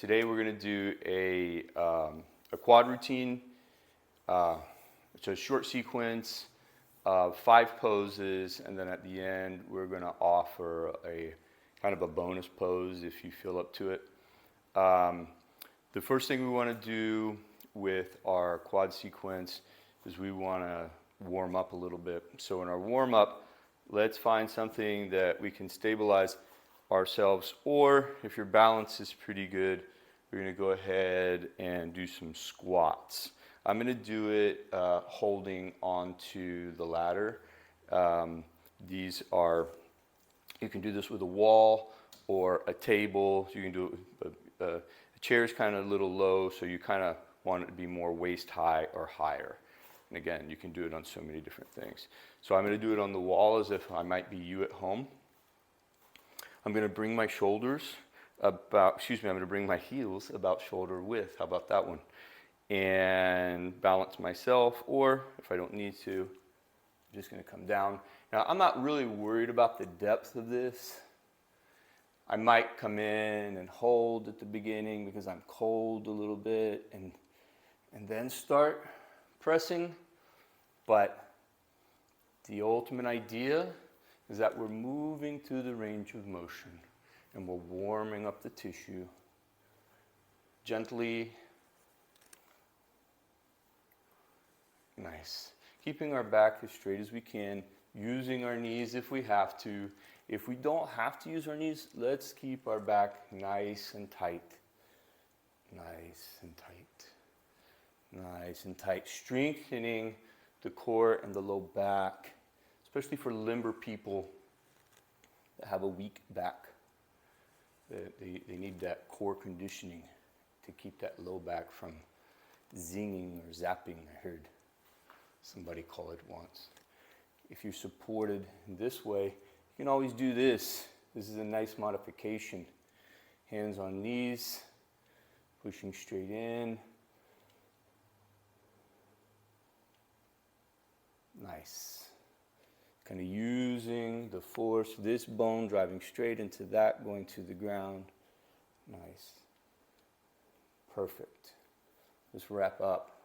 Today we're going to do a quad routine. It's a short sequence of 5 poses, and then at the end we're going to offer a kind of a bonus pose if you feel up to it. The first thing we want to do with our quad sequence is we want to warm up a little bit. So in our warm up, let's find something that we can stabilize ourselves, or if your balance is pretty good, we're going to go ahead and do some squats. I'm going to do it holding onto the ladder. These are, you can do this with a wall or a table. You can do it, a chair is kind of a little low, so you kind of want it to be more waist high or higher. And again, you can do it on so many different things. So I'm going to do it on the wall as if I might be you at home. I'm going to bring my shoulders about, I'm going to bring my heels about shoulder width. How about that one? And balance myself, or if I don't need to, I'm just going to come down. Now, I'm not really worried about the depth of this. I might come in and hold at the beginning because I'm cold a little bit, and then start pressing. But the ultimate idea is that we're moving through the range of motion and we're warming up the tissue gently. Nice. Keeping our back as straight as we can, using our knees if we have to. If we don't have to use our knees, let's keep our back nice and tight. Nice and tight. Nice and tight. Strengthening the core and the low back, especially for limber people that have a weak back. They need that core conditioning to keep that low back from zinging or zapping, I heard somebody call it once. If you're supported in this way, you can always do this. This is a nice modification. Hands on knees, pushing straight in. Nice. Kind of using the force, this bone driving straight into that, going to the ground. Nice. Perfect. Let's wrap up.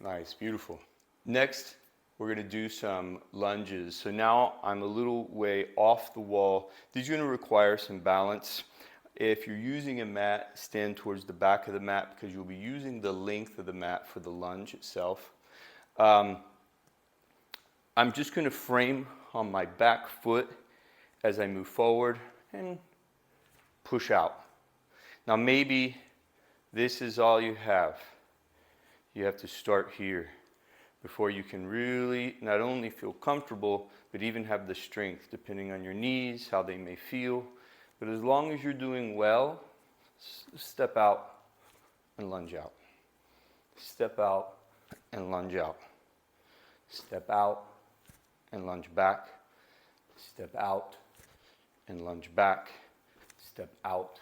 Nice, beautiful. Next, we're going to do some lunges. So now I'm a little way off the wall. These are going to require some balance. If you're using a mat, stand towards the back of the mat because you'll be using the length of the mat for the lunge itself. I'm just going to frame on my back foot as I move forward and push out. Now maybe this is all you have. You have to start here before you can really not only feel comfortable, but even have the strength, depending on your knees, how they may feel. But as long as you're doing well, step out and lunge out. Step out and lunge out. Step out and lunge back. Step out and lunge back. Step out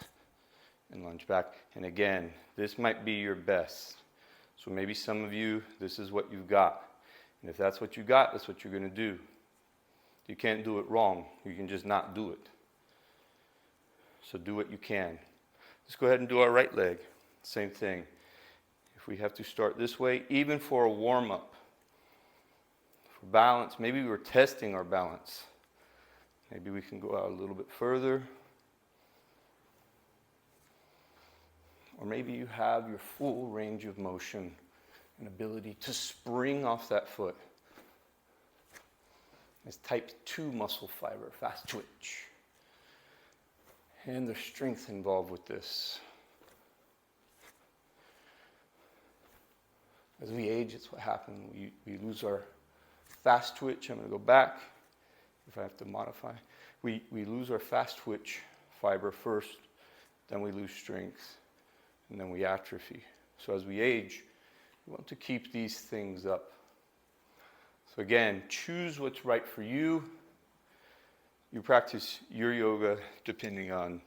and lunge back. And again, this might be your best. So maybe some of you, this is what you've got. And if that's what you got, that's what you're going to do. You can't do it wrong. You can just not do it. So do what you can. Let's go ahead and do our right leg. Same thing. If we have to start this way, even for a warm-up, for balance, maybe we're testing our balance. Maybe we can go out a little bit further. Or maybe you have your full range of motion and ability to spring off that foot. It's type 2 muscle fiber, fast twitch. And there's strength involved with this. As we age, it's what happens. We lose our fast twitch. I'm going to go back if I have to modify. We lose our fast twitch fiber first, then we lose strength, and then we atrophy. So as we age, we want to keep these things up. So again, choose what's right for you. You practice your yoga depending on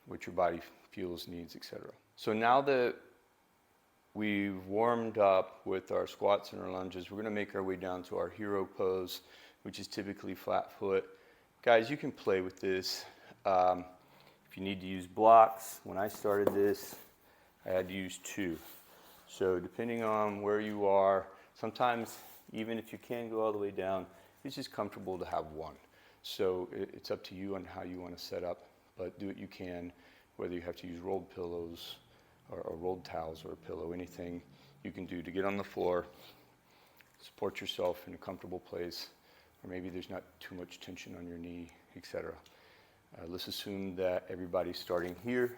what your body feels, needs, etc. So now that we've warmed up with our squats and our lunges, we're going to make our way down to our hero pose, which is typically flat foot. Guys, you can play with this. If If you need to use blocks, when I started this, I had to use 2. So depending on where you are, sometimes even if you can go all the way down, it's just comfortable to have 1. So it's up to you on how you want to set up, but do what you can, whether you have to use rolled pillows or rolled towels or a pillow, anything you can do to get on the floor, support yourself in a comfortable place, or maybe there's not too much tension on your knee, etc. Let's assume that everybody's starting here.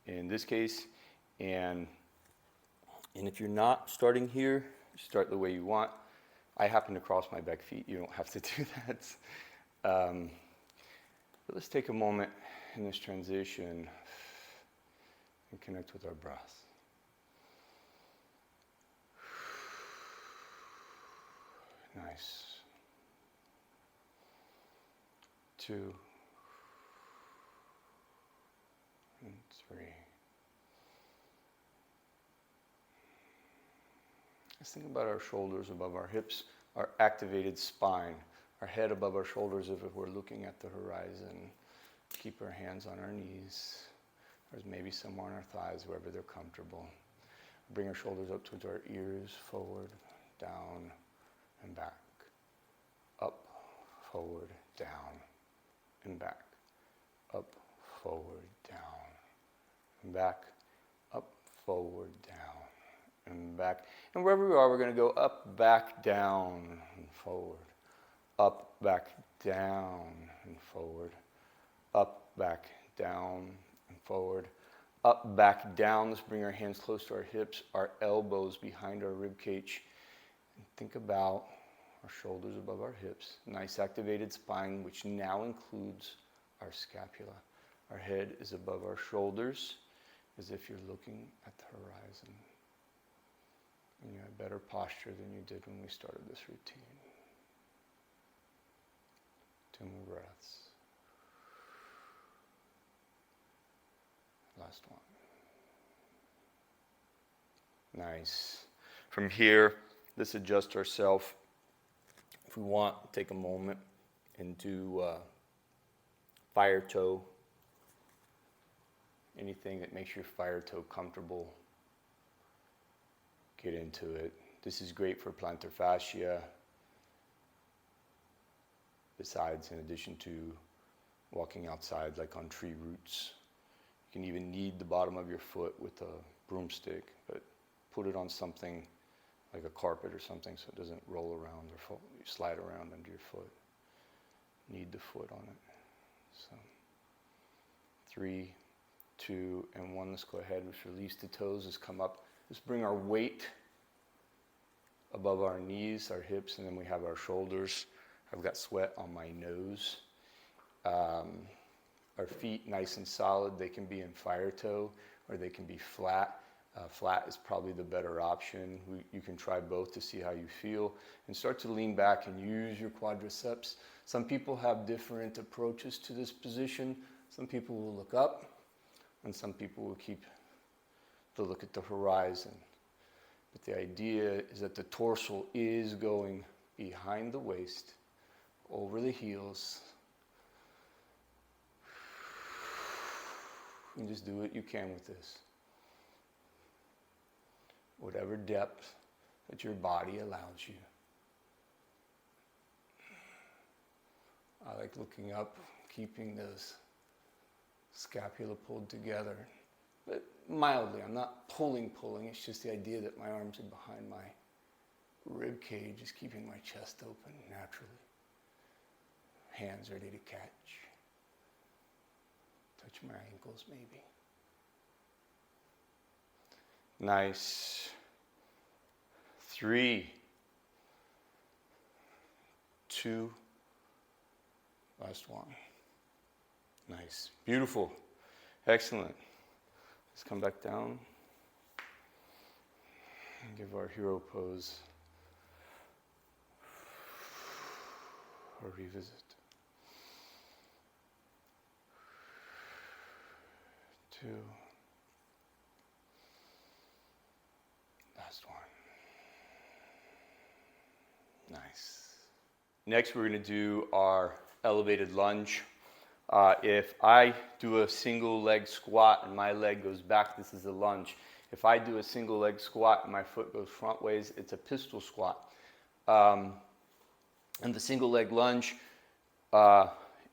In this case, and if you're not starting here, start the way you want. I happen to cross my back feet. You don't have to do that. But let's take a moment in this transition and connect with our breath. Nice. 2 and 3. Let's think about our shoulders above our hips, our activated spine, our head above our shoulders if we're looking at the horizon. Keep our hands on our knees. There's maybe somewhere on our thighs, wherever they're comfortable. Bring our shoulders up towards our ears, forward, down, and back. Up, forward, down, and back. Up, forward, down, and back. Up, forward, down, and back. And wherever we are, we're going to go up, back, down, and forward. Up, back, down, and forward. Up, back, down, and forward. Up, back, down. Let's bring our hands close to our hips, our elbows behind our rib cage. And think about our shoulders above our hips. Nice activated spine, which now includes our scapula. Our head is above our shoulders, as if you're looking at the horizon. And you have better posture than you did when we started this routine. 2 more breaths. Last one. Nice. From here, let's adjust ourselves. If we want, take a moment and do fire toe. Anything that makes your fire toe comfortable, get into it. This is great for plantar fascia. Besides, in addition to walking outside like on tree roots, you can even knead the bottom of your foot with a broomstick, but put it on something like a carpet or something so it doesn't roll around or slide around under your foot. Knead the foot on it. So 3, 2, and 1. Let's go ahead. Let's release the toes. Let's come up. Let's bring our weight above our knees, our hips, and then we have our shoulders. I've got sweat on my nose. Our feet nice and solid. They can be in fire toe or they can be flat. Flat is probably the better option. You can try both to see how you feel and start to lean back and use your quadriceps. Some people have different approaches to this position. Some people will look up and some people will keep the look at the horizon. But the idea is that the torso is going behind the waist, over the heels. And just do what you can with this. Whatever depth that your body allows you. I like looking up, keeping those scapula pulled together, but mildly. I'm not pulling. It's just the idea that my arms are behind my rib cage, is keeping my chest open naturally. Hands ready to catch. Touch my ankles maybe. Nice. 3, 2, last one. Nice. Beautiful. Excellent. Let's come back down and give our hero pose a revisit. 2. Last one. Nice. Next, we're going to do our elevated lunge. If I do a single leg squat and my leg goes back, this is a lunge. If I do a single leg squat and my foot goes front ways, it's a pistol squat. And the single leg lunge,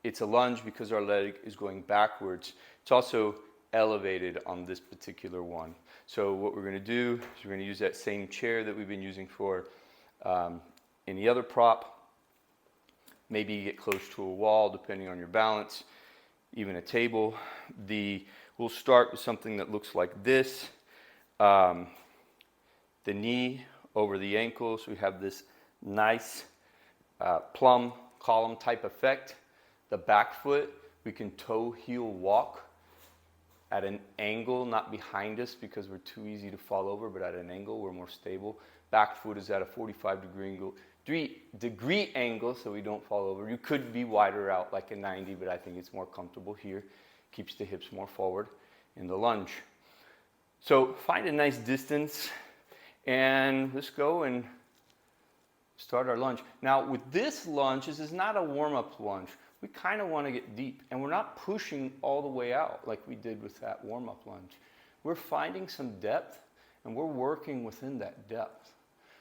it's a lunge because our leg is going backwards. It's also elevated on this particular one. So what we're going to do is we're going to use that same chair that we've been using for any other prop. Maybe you get close to a wall depending on your balance, even a table. We'll start with something that looks like this. The knee over the ankle, so we have this nice plumb column type effect. The back foot, we can toe heel walk at an angle, not behind us because we're too easy to fall over, but at an angle we're more stable. Back foot is at a 45-degree angle so we don't fall over. You could be wider out like a 90, but I think it's more comfortable here. Keeps the hips more forward in the lunge. So find a nice distance and let's go and start our lunge. Now with this lunge, this is not a warm-up lunge. We kind of want to get deep and we're not pushing all the way out like we did with that warm-up lunge. We're finding some depth and we're working within that depth.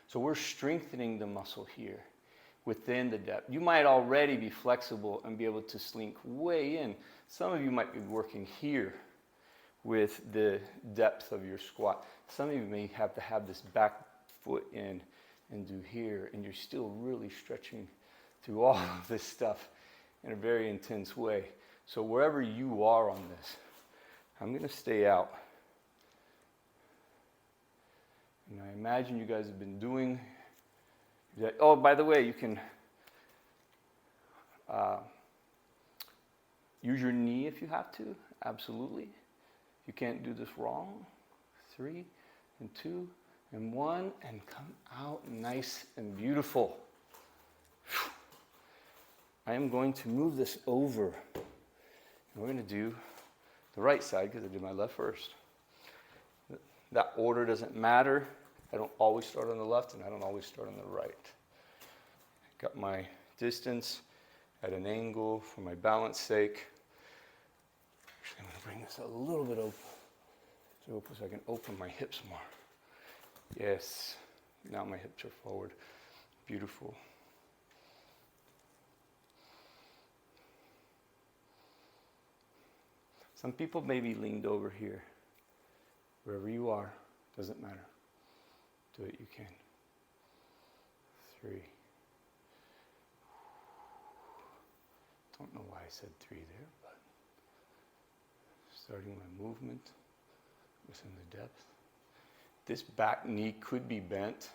So we're strengthening the muscle here within the depth. You might already be flexible and be able to slink way in. Some of you might be working here with the depth of your squat. Some of you may have to have this back foot in and do here, and you're still really stretching through all of this stuff in a very intense way. So wherever you are on this, I'm going to stay out. And I imagine you guys have been doing that. Oh, by the way, you can use your knee if you have to. Absolutely. You can't do this wrong. 3 and 2 and 1 and come out nice and beautiful. I am going to move this over. And we're going to do the right side because I did my left first. That order doesn't matter. I don't always start on the left and I don't always start on the right. Got my distance at an angle for my balance sake. Actually, I'm going to bring this a little bit open so I can open my hips more. Yes, now my hips are forward. Beautiful. Some people may be leaned over here. Wherever you are, doesn't matter. Do it, you can. 3. Don't know why I said 3 there, but starting my movement within the depth. This back knee could be bent.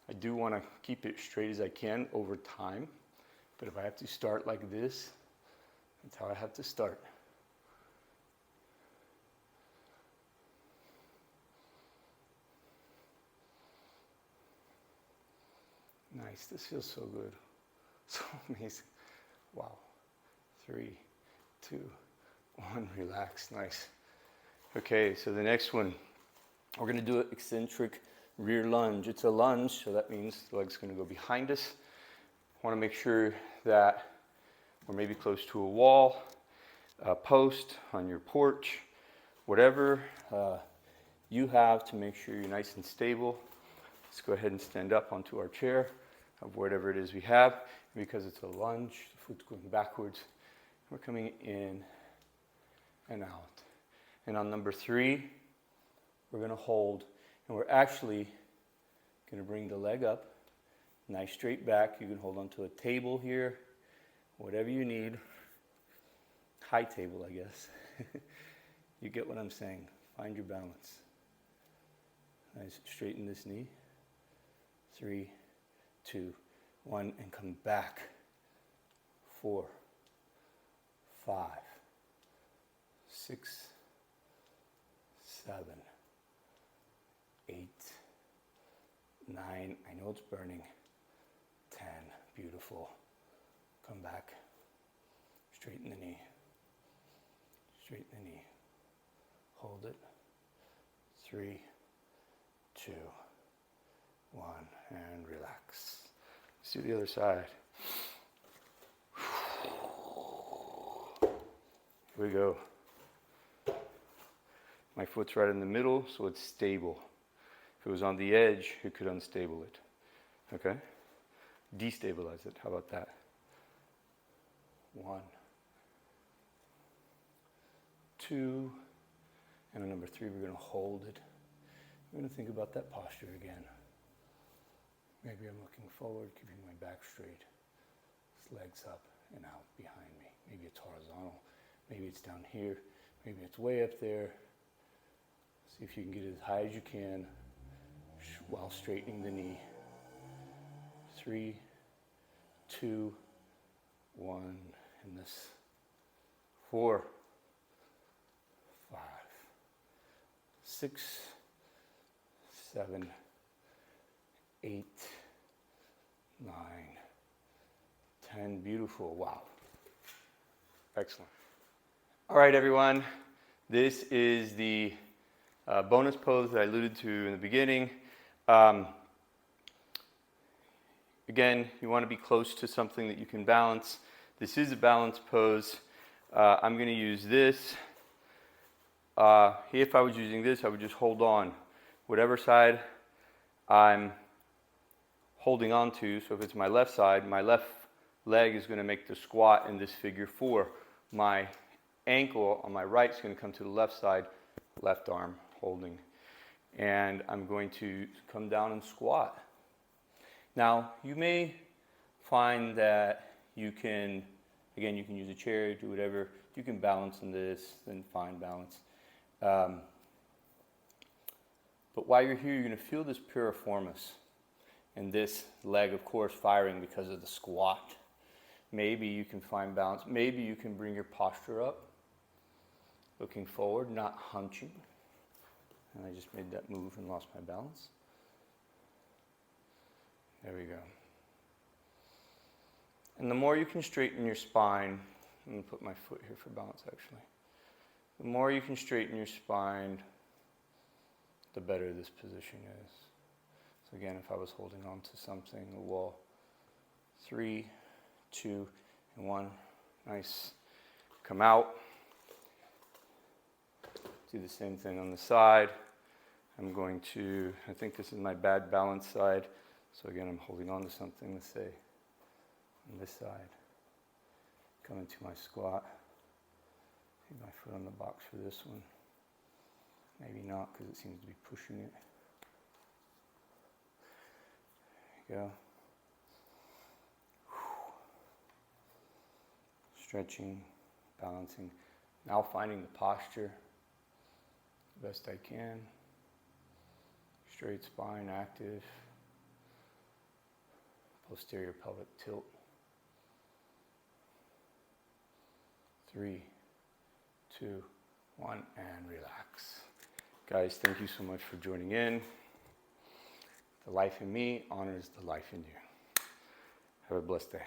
I do want to keep it straight as I can over time, but if I have to start like this, that's how I have to start. Nice, this feels so good. So amazing. Wow. 3, 2, 1, relax, nice. Okay, so the next one, we're gonna do an eccentric rear lunge. It's a lunge, so that means the leg's gonna go behind us. Wanna make sure that we're maybe close to a wall, a post on your porch, whatever you have to make sure you're nice and stable. Let's go ahead and stand up onto our chair of whatever it is we have. Because it's a lunge, the foot's going backwards. We're coming in and out. And on number 3, we're going to hold. And we're actually going to bring the leg up, nice straight back. You can hold onto a table here, whatever you need. High table, I guess. You get what I'm saying. Find your balance. Nice, straighten this knee. 3, 2, 1, and come back. 4, 5, 6, 7, 8, 9. I know it's burning. 10. Beautiful. Come back. Straighten the knee. Straighten the knee. Hold it. 3, 2, 1, and relax. Let's do the other side. Here we go. My foot's right in the middle, so it's stable. If it was on the edge, it could unstable it. Okay? Destabilize it. How about that? 1, 2, and on number 3, we're going to hold it. I'm going to think about that posture again. Maybe I'm looking forward, keeping my back straight. This leg's up and out behind me. Maybe it's horizontal. Maybe it's down here. Maybe it's way up there. See if you can get as high as you can while straightening the knee. 3, 2, 1, and this. 4, 5, 6, 7, 8, 9, 10. Beautiful. Wow. Excellent. All right, everyone. This is the bonus pose that I alluded to in the beginning. Again, you want to be close to something that you can balance. This is a balance pose. I'm going to use this. If I was using this, I would just hold on. Whatever side I'm holding on to, so if it's my left side, my left leg is going to make the squat in this figure 4. My ankle on my right is going to come to the left side, left arm holding. And I'm going to come down and squat. Now, you may find that you can, again, you can use a chair, do whatever. You can balance in this, then find balance. But while you're here, you're going to feel this piriformis. And this leg, of course, firing because of the squat. Maybe you can find balance. Maybe you can bring your posture up, looking forward, not hunching. And I just made that move and lost my balance. There we go. And the more you can straighten your spine, I'm going to put my foot here for balance actually. The more you can straighten your spine, the better this position is. So again, if I was holding on to something, a wall, 3, 2, and 1. Nice. Come out. Do the same thing on the side. I'm going to, I think this is my bad balance side. So again, I'm holding on to something, let's say, on this side. Come into my squat. Keep my foot on the box for this one. Maybe not, because it seems to be pushing it. There you go. Stretching, balancing. Now finding the posture the best I can. Straight spine active. Posterior pelvic tilt. 3, 2, 1, and relax. Guys, thank you so much for joining in. The life in me honors the life in you. Have a blessed day.